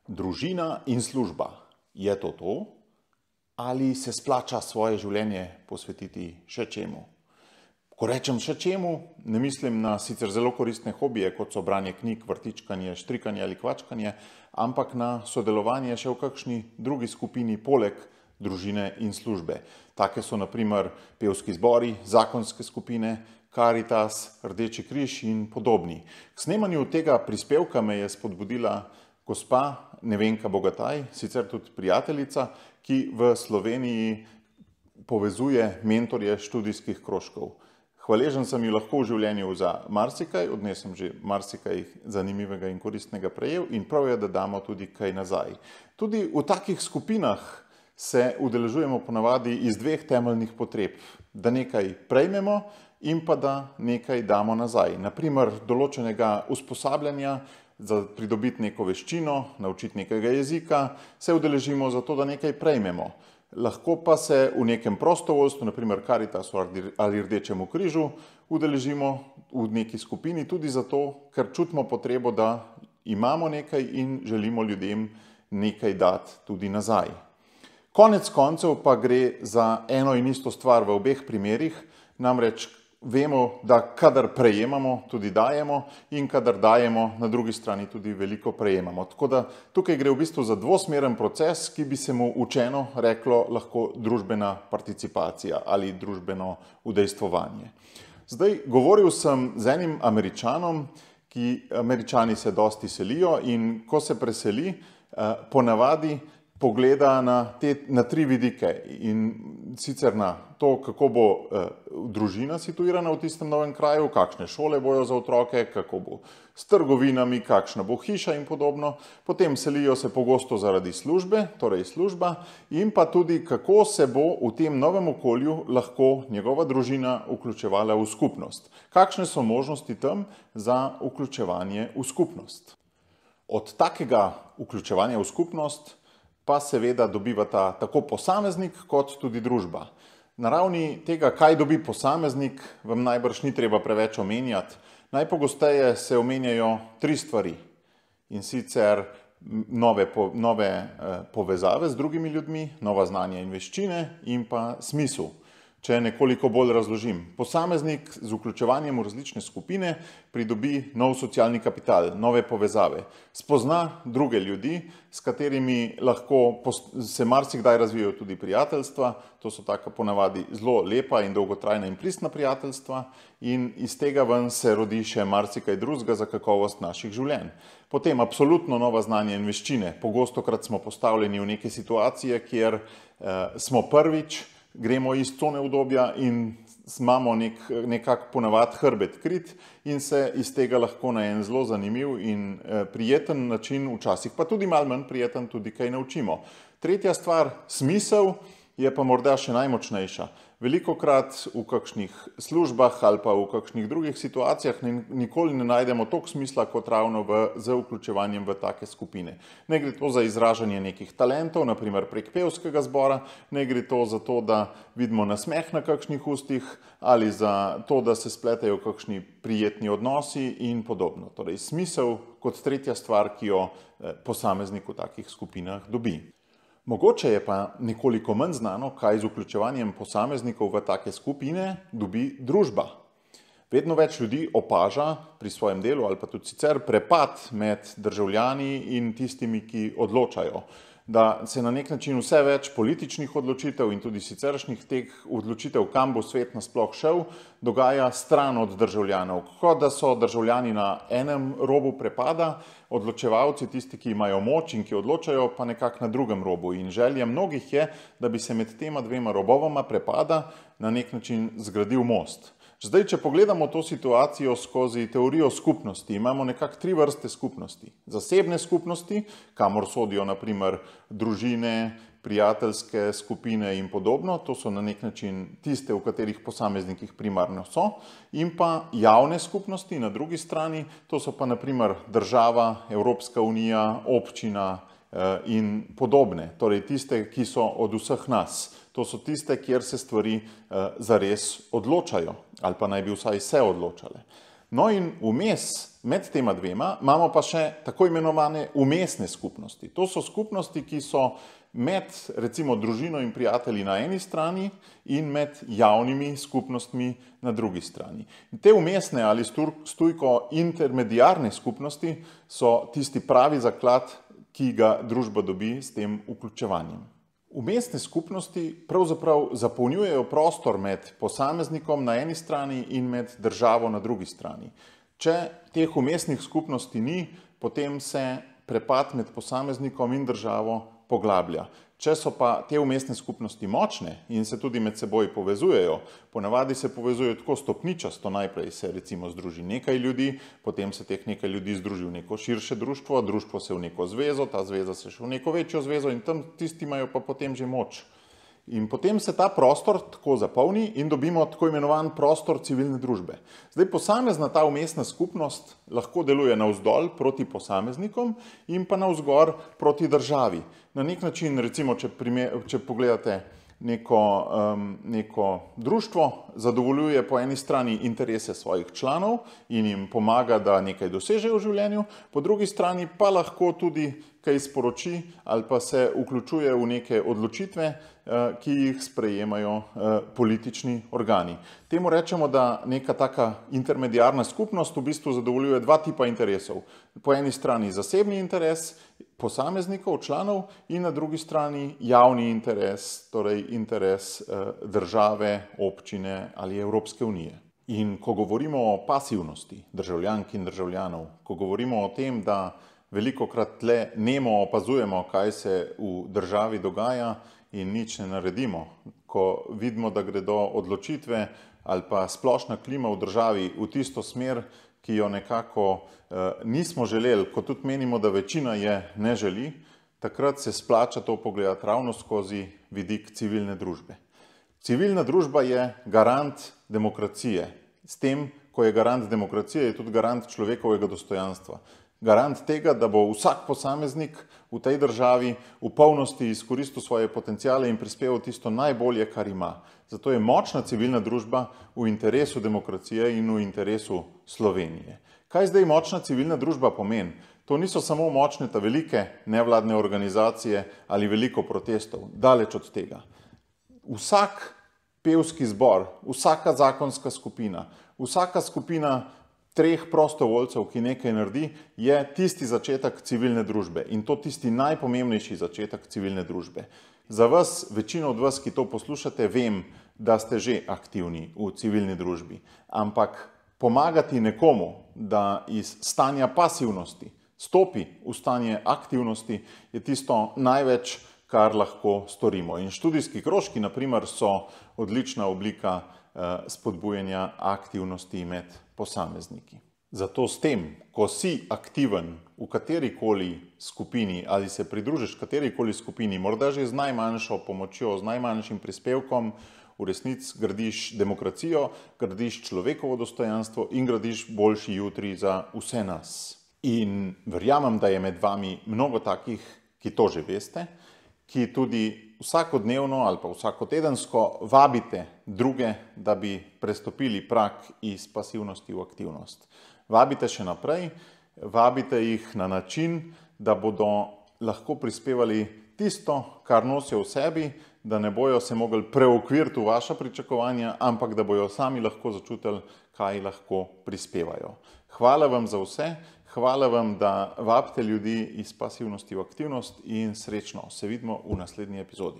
Družina in služba. Je to to? Ali se splača svoje življenje posvetiti še čemu? Ko rečem še čemu, ne mislim na sicer zelo koristne hobije, kot so branje knjig, vrtičkanje, štrikanje ali kvačkanje, ampak na sodelovanje še v kakšni drugi skupini poleg družine in službe. Take so na primer pevski zbori, zakonske skupine, Karitas, Rdeči križ in podobni. K snemanju tega prispevka me je spodbudila gospa Nevenka Bogataj, sicer tudi prijateljica, ki v Sloveniji povezuje mentorje študijskih krožkov. Hvaležen sem ji lahko v življenju za marsikaj, od nje sem že marsikaj zanimivega in koristnega prejel in prav je, da damo tudi kaj nazaj. Tudi v takih skupinah se udeležujemo ponavadi iz dveh temeljnih potreb, da nekaj prejmemo in pa da nekaj damo nazaj. Na primer, določenega usposabljanja, za pridobiti neko veščino, naučiti nekega jezika, se udeležimo zato, da nekaj prejmemo. Lahko pa se v nekem prostovoljstvu, na primer Karitasu ali Rdečemu križu, udeležimo v neki skupini tudi zato, ker čutimo potrebo, da imamo nekaj in želimo ljudem nekaj dati tudi nazaj. Konec koncev pa gre za eno in isto stvar v obeh primerih, namreč vemo, da kadar prejemamo, tudi dajemo in kadar dajemo, na drugi strani tudi veliko prejemamo. Tako da tukaj gre v bistvu za dvosmeren proces, ki bi se mu učeno reklo lahko družbena participacija ali družbeno udejstvovanje. Zdaj, govoril sem z enim Američanom, Američani se dosti selijo in ko se preseli, ponavadi pogleda na tri vidike in sicer na to, kako bo družina situirana v tistem novem kraju, kakšne šole bojo za otroke, kako bo s trgovinami, kakšna bo hiša in podobno. Potem selijo se pogosto zaradi službe, torej služba, in pa tudi, kako se bo v tem novem okolju lahko njegova družina vključevala v skupnost. Kakšne so možnosti tam za vključevanje v skupnost. Od takega vključevanja v skupnost pa seveda dobivata tako posameznik kot tudi družba. Na ravni tega, kaj dobi posameznik, vam najbrž ni treba preveč omenjati. Najpogosteje se omenjajo tri stvari, in sicer nove povezave z drugimi ljudmi, nova znanja in veščine in pa smisel. Če nekoliko bolj razložim, posameznik z vključevanjem v različne skupine pridobi nov socialni kapital, nove povezave, spozna druge ljudi, s katerimi lahko se marsikdaj razvijajo tudi prijateljstva, to so taka ponavadi zelo lepa in dolgotrajna in pristna prijateljstva in iz tega ven se rodi še marsikaj drugega za kakovost naših življenj. Potem absolutno nova znanja in veščine, pogostokrat smo postavljeni v neke situacije, kjer smo prvič, gremo iz cone udobja in imamo nekak ponavad hrbet krit in se iz tega lahko na en zelo zanimiv in prijeten način, včasih pa tudi malo manj prijeten, tudi kaj naučimo. Tretja stvar, smisel, je pa morda še najmočnejša. Velikokrat v kakšnih službah ali pa v kakšnih drugih situacijah nikoli ne najdemo toliko smisla kot ravno z vključevanjem v take skupine. Ne gre to za izražanje nekih talentov, na primer prek pevskega zbora, ne gre to za to, da vidimo nasmeh na kakšnih ustih ali za to, da se spletajo kakšni prijetni odnosi in podobno. Torej, smisel kot tretja stvar, ki jo posameznik v takih skupinah dobi. Mogoče je pa nekoliko manj znano, kaj z vključevanjem posameznikov v take skupine dobi družba. Vedno več ljudi opaža pri svojem delu ali pa tudi sicer prepad med državljani in tistimi, ki odločajo. Da se na nek način vse več političnih odločitev in tudi siceršnjih teh odločitev, kam bo svet nasploh šel, dogaja stran od državljanov. Kot da so državljani na enem robu prepada, odločevalci, tisti, ki imajo moč in ki odločajo, pa nekako na drugem robu. In želja mnogih je, da bi se med tema dvema robovama prepada na nek način zgradil most. Zdaj, če pogledamo to situacijo skozi teorijo skupnosti, imamo nekako tri vrste skupnosti. Zasebne skupnosti, kamor sodijo na primer družine, prijateljske skupine in podobno, to so na nek način tiste, v katerih posameznikih primarno so, in pa javne skupnosti na drugi strani, to so pa na primer država, Evropska unija, občina in podobne, torej tiste, ki so od vseh nas. To so tiste, kjer se stvari zares odločajo, ali pa naj bi vsaj se odločale. No in vmes med tema dvema imamo pa še tako imenovane vmesne skupnosti. To so skupnosti, ki so med recimo družino in prijatelji na eni strani in med javnimi skupnostmi na drugi strani. Te vmesne ali s tujko intermediarne skupnosti so tisti pravi zaklad, ki ga družba dobi s tem vključevanjem. Vmesne skupnosti pravzaprav zapolnjujejo prostor med posameznikom na eni strani in med državo na drugi strani. Če teh vmesnih skupnosti ni, potem se prepad med posameznikom in državo poglablja. Če so pa te vmesne skupnosti močne in se tudi med seboj povezujejo, ponavadi se povezujejo tako stopničasto, najprej se recimo združi nekaj ljudi, potem se teh nekaj ljudi združi v neko širše društvo, društvo se v neko zvezo, ta zveza se še v neko večjo zvezo in tam tisti imajo pa potem že moč. In potem se ta prostor tako zapolni in dobimo tako imenovan prostor civilne družbe. Zdaj, posamezna ta vmesna skupnost lahko deluje navzdol proti posameznikom in pa navzgor proti državi. Na nek način, recimo, če pogledate neko društvo, zadovoljuje po eni strani interese svojih članov in jim pomaga, da nekaj dosežejo v življenju, po drugi strani pa lahko tudi kaj sporoči ali pa se vključuje v neke odločitve, ki jih sprejemajo politični organi. Temu rečemo, da neka taka intermediarna skupnost v bistvu zadovoljuje dva tipa interesov. Po eni strani zasebni interes posameznikov, članov in na drugi strani javni interes, torej interes države, občine ali Evropske unije. In ko govorimo o pasivnosti državljank in državljanov, ko govorimo o tem, da velikokrat le nemo opazujemo, kaj se v državi dogaja in nič ne naredimo, ko vidimo, da gredo odločitve ali pa splošna klima v državi v tisto smer, ki jo nekako nismo želeli, ko tudi menimo, da večina je ne želi, takrat se splača to pogledati ravno skozi vidik civilne družbe. Civilna družba je garant demokracije. S tem, ko je garant demokracije, je tudi garant človekovega dostojanstva. Garant tega, da bo vsak posameznik v tej državi v polnosti izkoristil svoje potenciale in prispeval tisto najbolje, kar ima. Zato je močna civilna družba v interesu demokracije in v interesu Slovenije. Kaj zdaj močna civilna družba pomeni? To niso samo močne ta velike nevladne organizacije ali veliko protestov, daleč od tega. Vsak pevski zbor, vsaka zakonska skupina, vsaka skupina treh prostovoljcev, ki nekaj naredi, je tisti začetek civilne družbe in to tisti najpomembnejši začetek civilne družbe. Za vas, večino od vas, ki to poslušate, vem, da ste že aktivni v civilni družbi, ampak pomagati nekomu, da iz stanja pasivnosti stopi v stanje aktivnosti, je tisto največ, kar lahko storimo. In študijski krožki, na primer, so odlična oblika spodbujanja aktivnosti med posamezniki. Zato s tem, ko si aktiven v katerikoli skupini ali se pridružiš katerikoli skupini, morda že z najmanjšo pomočjo, z najmanjšim prispevkom, v resnici gradiš demokracijo, gradiš človekovo dostojanstvo in gradiš boljši jutri za vse nas. In verjamem, da je med vami mnogo takih, ki to že veste, ki tudi vsakodnevno ali pa vsakotedensko vabite druge, da bi prestopili prag iz pasivnosti v aktivnost. Vabite še naprej, vabite jih na način, da bodo lahko prispevali tisto, kar nosijo v sebi, da ne bojo se mogli preokviriti v vaša pričakovanja, ampak da bojo sami lahko začutili, kaj lahko prispevajo. Hvala vam za vse. Hvala vam, da vabite ljudi iz pasivnosti v aktivnost in srečno. Se vidimo v naslednji epizodi.